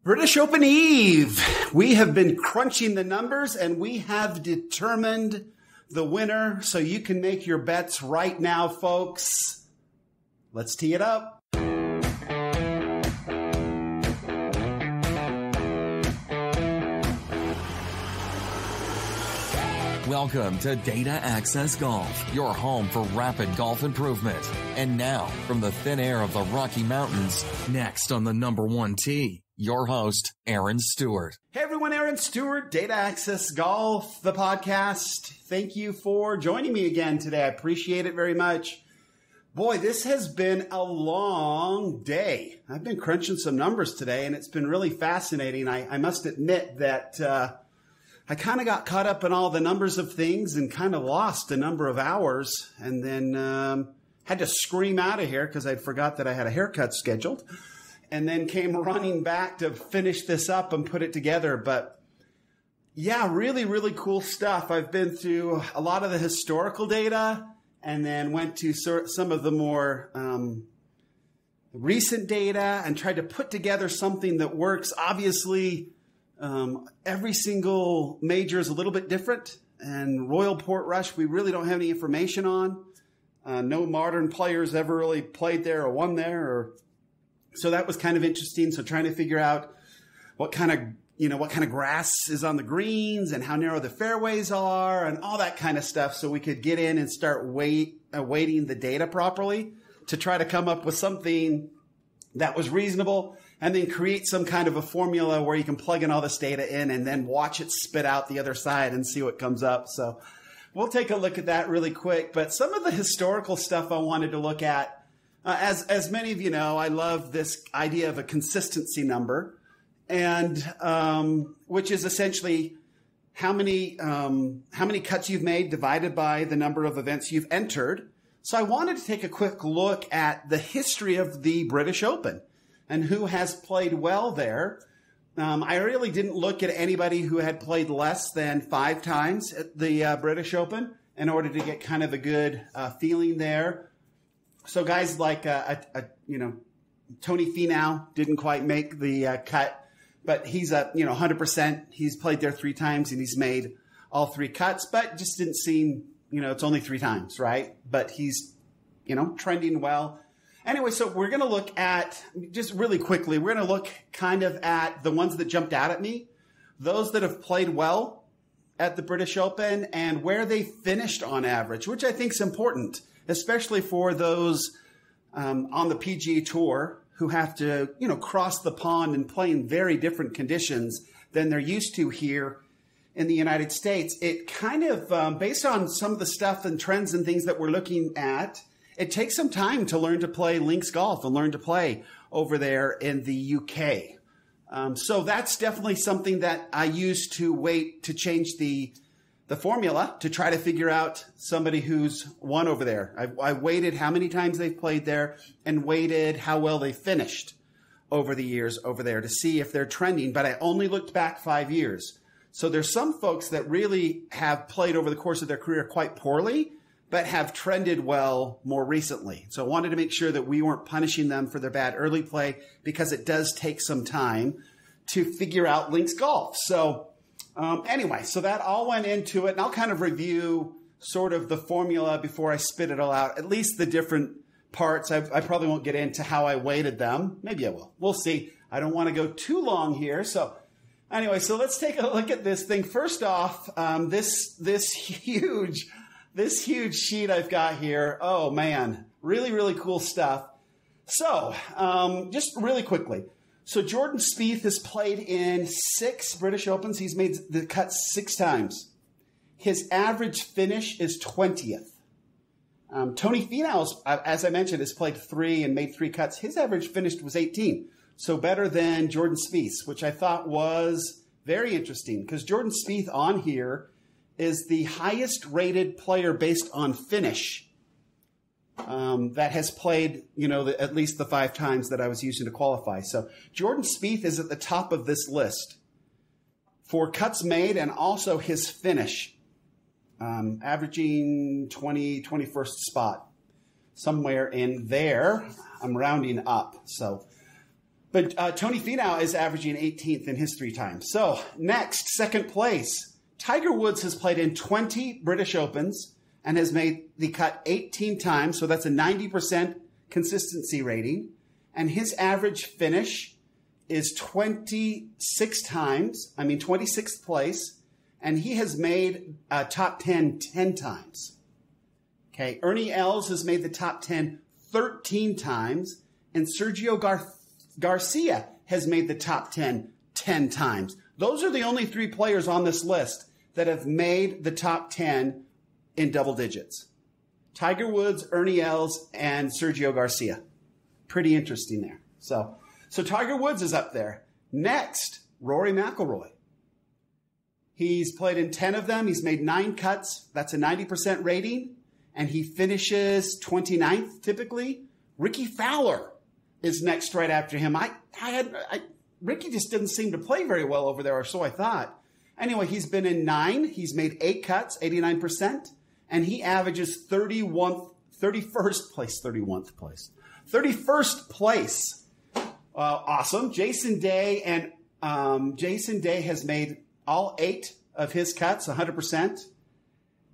British Open Eve. We have been crunching the numbers and we have determined the winner. So you can make your bets right now, folks. Let's tee it up. Welcome to Data Access Golf, your home for rapid golf improvement. And now, from the thin air of the Rocky Mountains, next on the number one tee, your host, Aaron Stewart. Hey everyone, Aaron Stewart, Data Access Golf, the podcast. Thank you for joining me again today. I appreciate it very much. Boy, this has been a long day. I've been crunching some numbers today, and it's been really fascinating. I must admit that I kind of got caught up in all the numbers of things and kind of lost a number of hours, and then had to scream out of here because I forgot that I had a haircut scheduled, and then came running back to finish this up and put it together. But yeah, really, really cool stuff. I've been through a lot of the historical data and then went to some of the more recent data and tried to put together something that works. Obviously, every single major is a little bit different, and Royal Portrush, we really don't have any information on. No modern players ever really played there or won there, so that was kind of interesting. So trying to figure out what kind of grass is on the greens and how narrow the fairways are and all that kind of stuff, so we could get in and start weighting the data properly to try to come up with something that was reasonable, and then create some kind of a formula where you can plug in all this data in and then watch it spit out the other side and see what comes up. So we'll take a look at that really quick. But some of the historical stuff I wanted to look at, as many of you know, I love this idea of a consistency number, and which is essentially how many cuts you've made divided by the number of events you've entered. So I wanted to take a quick look at the history of the British Open and who has played well there. I really didn't look at anybody who had played less than 5 times at the British Open in order to get kind of a good feeling there. So guys like Tony Finau didn't quite make the cut, but he's 100%. He's played there 3 times and he's made all 3 cuts, but just didn't seem, it's only 3 times, right? But he's, trending well. Anyway, so we're going to look at, just really quickly, we're going to look kind of at the ones that jumped out at me, those that have played well at the British Open and where they finished on average, which I think is important, especially for those on the PGA Tour who have to, cross the pond and play in very different conditions than they're used to here in the United States. It kind of, based on some of the stuff and trends and things that we're looking at, it takes some time to learn to play links golf and learn to play over there in the UK. So that's definitely something that I use to wait to change the formula to try to figure out somebody who's won over there. I weighted how many times they've played there and weighted how well they finished over the years over there to see if they're trending. But I only looked back 5 years. So there's some folks that really have played over the course of their career quite poorly, but have trended well more recently. So I wanted to make sure that we weren't punishing them for their bad early play, because it does take some time to figure out links golf. So anyway, so that all went into it, and I'll kind of review sort of the formula before I spit it all out, at least the different parts. I probably won't get into how I weighted them. Maybe I will. We'll see. I don't want to go too long here. So anyway, so let's take a look at this thing. First off, this huge sheet I've got here. Oh man, really, really cool stuff. So just really quickly. So Jordan Spieth has played in 6 British Opens. He's made the cut 6 times. His average finish is 20th. Tony Finau, as I mentioned, has played 3 and made 3 cuts. His average finish was 18. So better than Jordan Spieth, which I thought was very interesting, because Jordan Spieth on here is the highest rated player based on finish that has played, at least the 5 times that I was using to qualify. So Jordan Spieth is at the top of this list for cuts made and also his finish, averaging 21st spot, somewhere in there. I'm rounding up. So But Tony Finau is averaging 18th in his 3 times. So next, second place. Tiger Woods has played in 20 British Opens and has made the cut 18 times. So that's a 90% consistency rating. And his average finish is 26th place. And he has made top 10 10 times. Okay, Ernie Els has made the top 10 13 times. And Sergio Garcia has made the top 10 10 times. Those are the only 3 players on this list that have made the top 10 in double digits. Tiger Woods, Ernie Els, and Sergio Garcia. Pretty interesting there. So Tiger Woods is up there. Next, Rory McIlroy. He's played in 10 of them. He's made 9 cuts. That's a 90% rating. And he finishes 29th typically. Ricky Fowler is next right after him. Ricky just didn't seem to play very well over there, or so I thought. Anyway, he's been in 9. He's made 8 cuts, 89%. And he averages 31st place. Awesome. Jason Day has made all 8 of his cuts, 100%.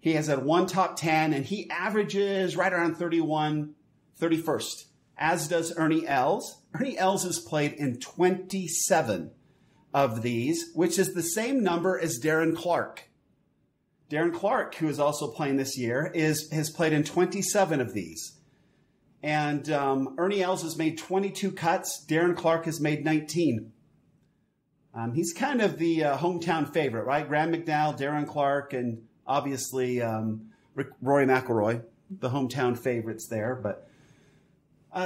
He has had 1 top 10, and he averages right around 31st, as does Ernie Els. Ernie Els has played in 27 of these, which is the same number as Darren Clarke. Darren Clarke, who is also playing this year, has played in 27 of these. And Ernie Els has made 22 cuts. Darren Clarke has made 19. He's kind of the hometown favorite, right? Graham McDowell, Darren Clarke, and obviously Rory McIlroy, the hometown favorites there. But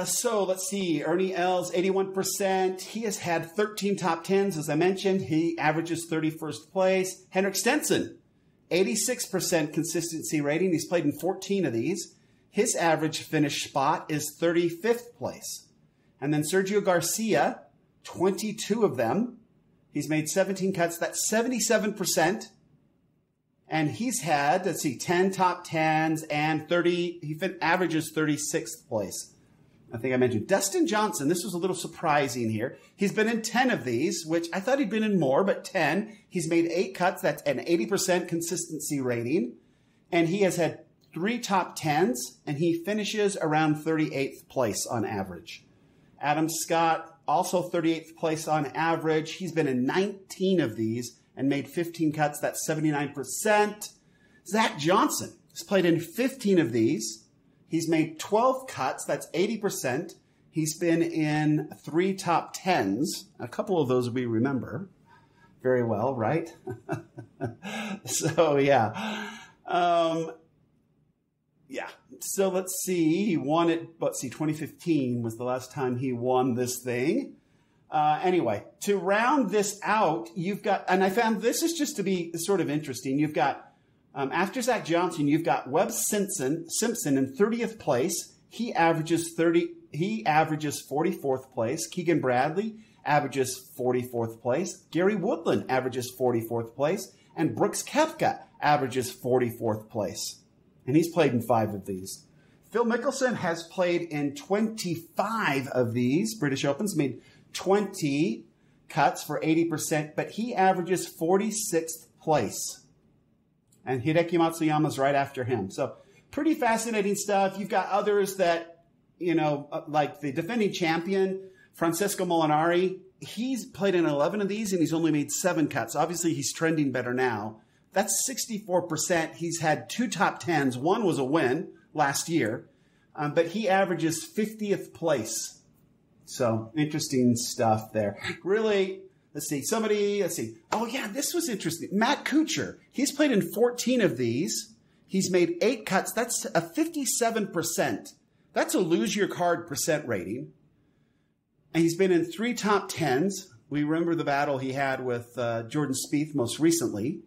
so let's see. Ernie Els, 81%. He has had 13 top 10s, as I mentioned. He averages 31st place. Henrik Stenson, 86% consistency rating. He's played in 14 of these. His average finish spot is 35th place. And then Sergio Garcia, 22 of them. He's made 17 cuts. That's 77%. And he's had, 10 top 10s and 30. He averages 36th place. I think I mentioned Dustin Johnson. This was a little surprising here. He's been in 10 of these, which I thought he'd been in more, but 10. He's made 8 cuts. That's an 80% consistency rating. And he has had 3 top 10s, and he finishes around 38th place on average. Adam Scott, also 38th place on average. He's been in 19 of these and made 15 cuts. That's 79%. Zach Johnson has played in 15 of these. He's made 12 cuts. That's 80%. He's been in 3 top 10s. A couple of those we remember very well, right? So, yeah. Yeah. So let's see. He won it. 2015 was the last time he won this thing. Anyway, to round this out, you've got, and I found this is just to be sort of interesting. You've got, after Zach Johnson, you've got Webb Simpson in 30th place. He averages 44th place. Keegan Bradley averages 44th place. Gary Woodland averages 44th place. And Brooks Koepka averages 44th place. And he's played in 5 of these. Phil Mickelson has played in 25 of these British Opens, made 20 cuts for 80%, but he averages 46th place. And Hideki Matsuyama's right after him. So pretty fascinating stuff. You've got others that, like the defending champion, Francesco Molinari. He's played in 11 of these, and he's only made 7 cuts. Obviously, he's trending better now. That's 64%. He's had 2 top 10s. One was a win last year, but he averages 50th place. So interesting stuff there. Really, let's see. Oh, yeah, this was interesting. Matt Kuchar. He's played in 14 of these. He's made 8 cuts. That's a 57%. That's a lose your card percent rating. And he's been in 3 top 10s. We remember the battle he had with Jordan Spieth most recently.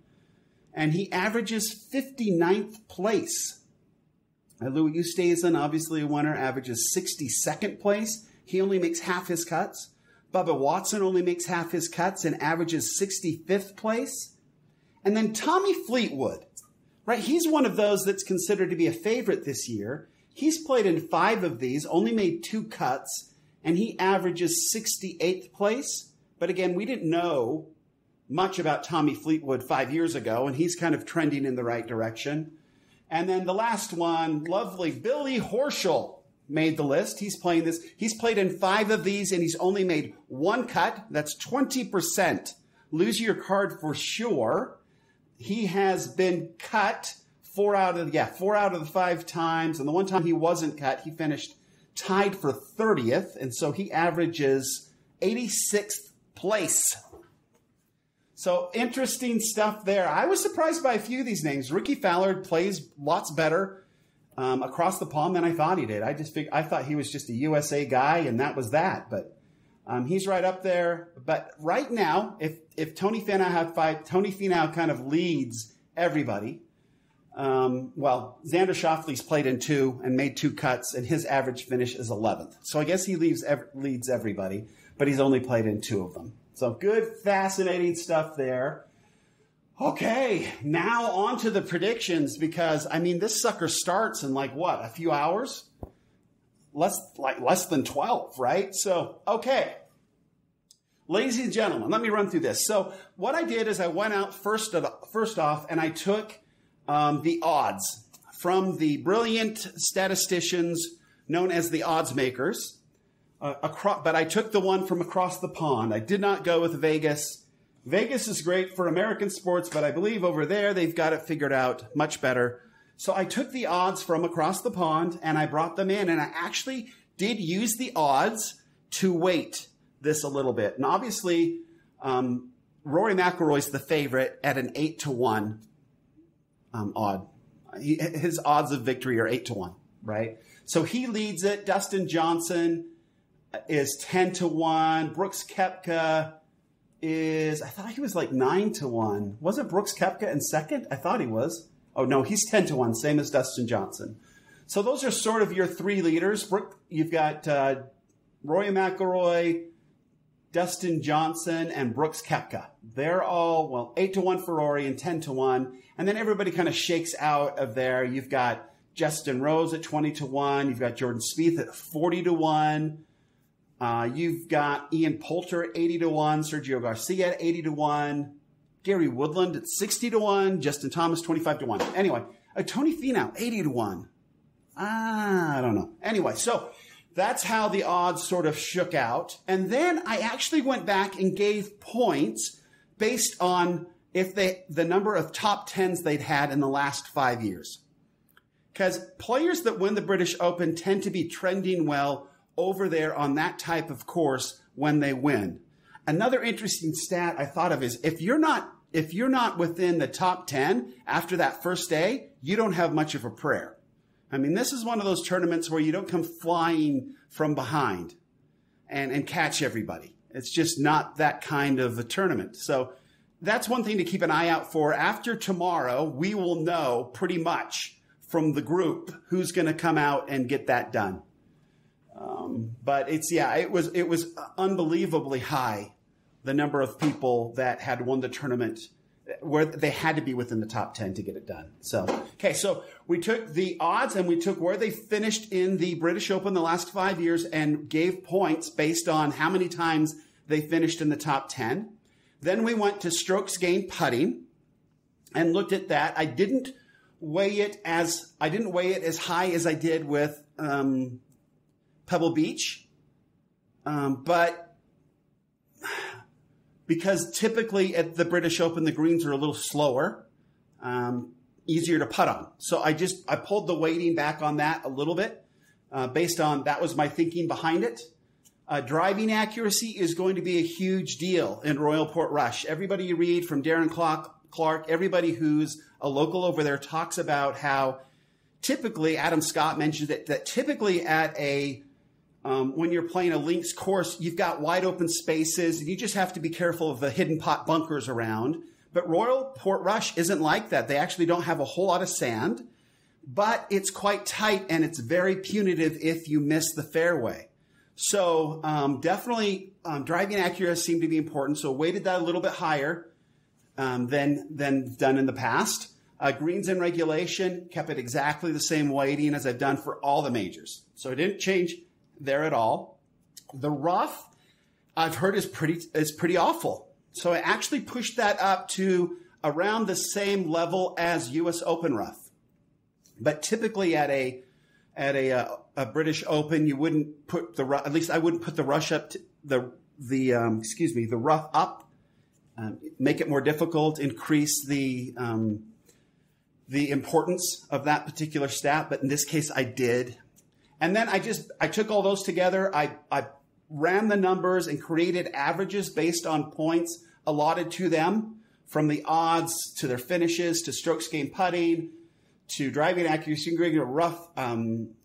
And he averages 59th place. Louis Oosthuizen, obviously a winner, averages 62nd place. He only makes half his cuts. Bubba Watson only makes half his cuts and averages 65th place. And then Tommy Fleetwood, right? He's one of those that's considered to be a favorite this year. He's played in 5 of these, only made 2 cuts, and he averages 68th place. But again, we didn't know much about Tommy Fleetwood 5 years ago, and he's kind of trending in the right direction. And then the last one, lovely Billy Horschel made the list. He's playing this. He's played in 5 of these, and he's only made 1 cut. That's 20%. Lose your card for sure. He has been cut 4 out of the 5 times, and the one time he wasn't cut, he finished tied for 30th, and so he averages 86th place. So interesting stuff there. I was surprised by a few of these names. Ricky Fowler plays lots better across the pond than I thought he did. I thought he was just a USA guy, and that was that. But he's right up there. But right now, if Tony Finau had 5, Tony Finau kind of leads everybody. Xander Schauffele's played in 2 and made 2 cuts, and his average finish is 11th. So I guess he leads everybody, but he's only played in 2 of them. So good, fascinating stuff there. Okay, now on to the predictions, because, I mean, this sucker starts in a few hours? Less than 12, right? So, okay. Ladies and gentlemen, let me run through this. So what I did is I went out first off, and I took the odds from the brilliant statisticians known as the odds makers. But I took the one from across the pond. I did not go with Vegas. Vegas is great for American sports, but I believe over there they've got it figured out much better. So I took the odds from across the pond and I brought them in, and I actually did use the odds to weight this a little bit. And obviously, Rory McIlroy's the favorite at an 8-1 odd. His odds of victory are 8-1, right? So he leads it. Dustin Johnson is 10-1. Brooks Koepka is, I thought he was 9-1. Wasn't Brooks Koepka in second? I thought he was. Oh no, he's 10-1, same as Dustin Johnson. So those are sort of your 3 leaders. You've got Rory McIlroy, Dustin Johnson, and Brooks Koepka. They're all, 8-1 for Rory and 10-1. And then everybody kind of shakes out of there. You've got Justin Rose at 20-1. You've got Jordan Spieth at 40-1. You've got Ian Poulter at 80-1, Sergio Garcia at 80-1, Gary Woodland at 60-1, Justin Thomas 25-1. Anyway, Tony Finau 80-1. I don't know. Anyway, so that's how the odds sort of shook out. And then I actually went back and gave points based on the number of top 10s they'd had in the last 5 years. Because players that win the British Open tend to be trending well over there on that type of course when they win. Another interesting stat I thought of is if you're not within the top 10 after that first day, you don't have much of a prayer. I mean, this is one of those tournaments where you don't come flying from behind and catch everybody. It's just not that kind of a tournament. So that's one thing to keep an eye out for. After tomorrow, we will know pretty much from the group who's going to come out and get that done. But it was unbelievably high, the number of people that had won the tournament where they had to be within the top 10 to get it done. So we took the odds and we took where they finished in the British Open the last 5 years and gave points based on how many times they finished in the top 10. Then we went to strokes gained putting and looked at that. I didn't weigh it as high as I did with Pebble Beach, but because typically at the British Open the greens are a little slower, easier to putt on. So I pulled the weighting back on that a little bit based on that was my thinking behind it. Driving accuracy is going to be a huge deal in Royal Portrush. Everybody you read from Darren Clark, everybody who's a local over there talks about how typically, Adam Scott mentioned that typically at when you're playing a links course, you've got wide open spaces and you just have to be careful of the hidden pot bunkers around. But Royal Portrush isn't like that. They actually don't have a whole lot of sand, but it's quite tight and it's very punitive if you miss the fairway. So definitely driving accuracy seemed to be important. So weighted that a little bit higher than done in the past. Greens in regulation, kept it exactly the same weighting as I've done for all the majors. So it didn't change there at all. The rough, I've heard, is pretty awful. So I actually pushed that up to around the same level as U.S. Open rough. But typically at a British Open, you wouldn't put the rough. At least I wouldn't put the rush up to the rough up. Make it more difficult. Increase the importance of that particular stat. But in this case, I did. And then I took all those together. I ran the numbers and created averages based on points allotted to them, from the odds to their finishes to strokes gained putting to driving accuracy, rough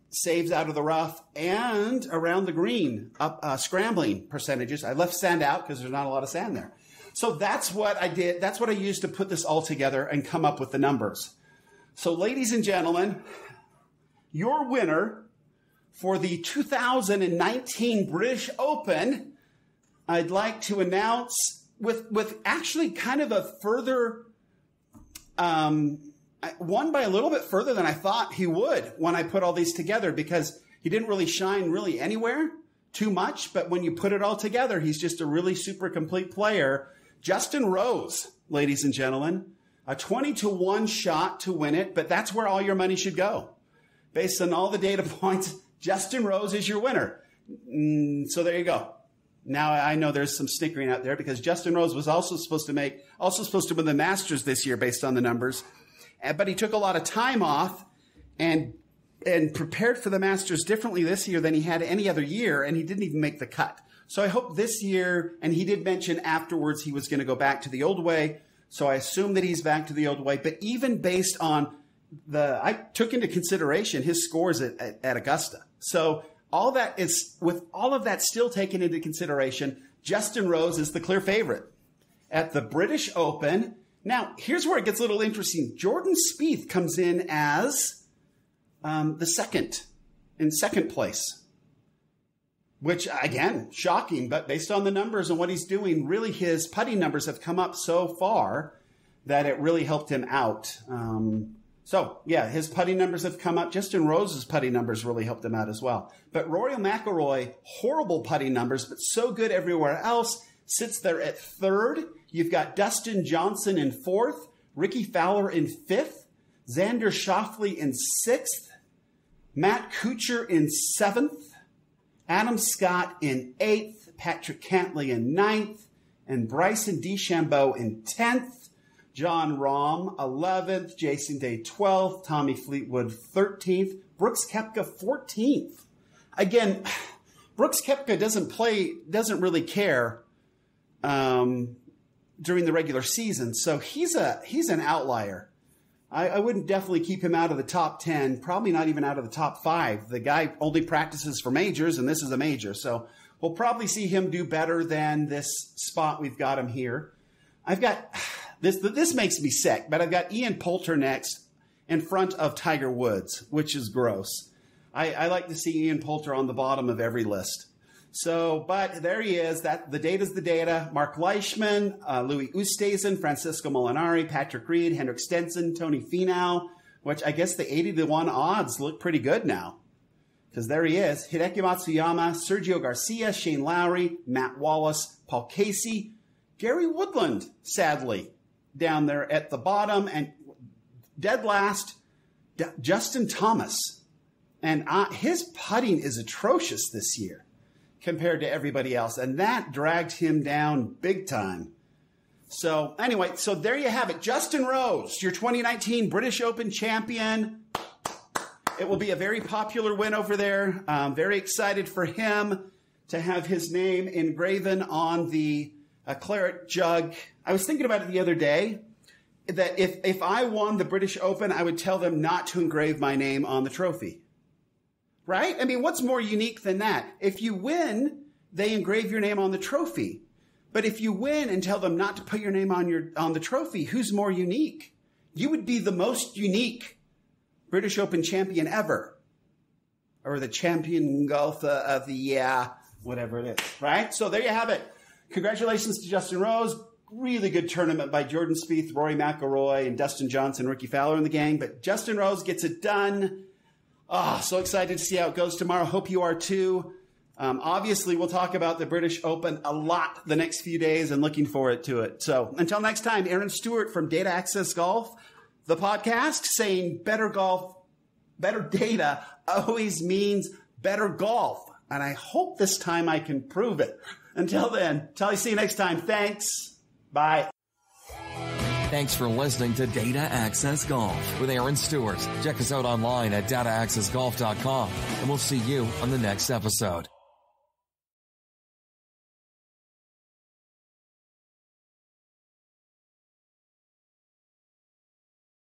saves out of the rough, and around the green scrambling percentages. I left sand out because there's not a lot of sand there. So that's what I did. That's what I used to put this all together and come up with the numbers. So, ladies and gentlemen, your winner for the 2019 British Open, I'd like to announce with actually kind of a further, won by a little bit further than I thought he would when I put all these together, because he didn't really shine really anywhere too much. But when you put it all together, he's just a really super complete player. Justin Rose, ladies and gentlemen, a 20-1 shot to win it, but that's where all your money should go. Based on all the data points, Justin Rose is your winner. So there you go. Now I know there's some snickering out there, because Justin Rose was also supposed to win the Masters this year based on the numbers, but he took a lot of time off and prepared for the Masters differently this year than he had any other year, and he didn't even make the cut. So I hope this year, and he did mention afterwards he was going to go back to the old way, so I assume that he's back to the old way. But even based on I took into consideration his scores at Augusta. So with all of that still taken into consideration, Justin Rose is the clear favorite at the British Open. Now, here's where it gets a little interesting. Jordan Spieth comes in as in second place, which, again, shocking, but based on the numbers and what he's doing, really his putting numbers have come up so far that it really helped him out. So, yeah, his putting numbers have come up. Justin Rose's putting numbers really helped him out as well. But Rory McIlroy, horrible putting numbers, but so good everywhere else, sits there at third. You've got Dustin Johnson in fourth, Ricky Fowler in fifth, Xander Schauffele in sixth, Matt Kuchar in seventh, Adam Scott in eighth, Patrick Cantlay in ninth, and Bryson DeChambeau in 10th. John Rahm, 11th. Jason Day, 12th. Tommy Fleetwood, 13th. Brooks Koepka, 14th. Again, Brooks Koepka doesn't really care during the regular season, so he's an outlier. I wouldn't definitely keep him out of the top 10, probably not even out of the top 5. The guy only practices for majors, and this is a major, so we'll probably see him do better than this spot we've got him here. I've got... This makes me sick, but I've got Ian Poulter next in front of Tiger Woods, which is gross. I like to see Ian Poulter on the bottom of every list. So, but there he is. The data's the data. Mark Leishman, Louis Oosthuizen, Francisco Molinari, Patrick Reed, Henrik Stenson, Tony Finau, which I guess the 80-1 odds look pretty good now, because there he is. Hideki Matsuyama, Sergio Garcia, Shane Lowry, Matt Wallace, Paul Casey, Gary Woodland, sadly, down there at the bottom, and dead last, Justin Thomas. And his putting is atrocious this year compared to everybody else, and that dragged him down big time. So anyway, so there you have it. Justin Rose, your 2019 British Open champion. It will be a very popular win over there. I'm very excited for him to have his name engraven on the claret jug. I was thinking about it the other day, that if I won the British Open, I would tell them not to engrave my name on the trophy. Right? I mean, what's more unique than that? If you win, they engrave your name on the trophy. But if you win and tell them not to put your name on the trophy, who's more unique? You would be the most unique British Open champion ever. Or the champion golf of the year, whatever it is. Right? So there you have it. Congratulations to Justin Rose. Really good tournament by Jordan Spieth, Rory McIlroy, and Dustin Johnson, Ricky Fowler and the gang. But Justin Rose gets it done. So excited to see how it goes tomorrow. Hope you are too. Obviously, we'll talk about the British Open a lot the next few days and looking forward to it. So until next time, Aaron Stewart from Data Access Golf, the podcast, saying better golf, better data always means better golf. And I hope this time I can prove it. Until then, till I see you next time. Thanks. Bye. Thanks for listening to Data Access Golf with Aaron Stewart. Check us out online at dataaccessgolf.com, and we'll see you on the next episode.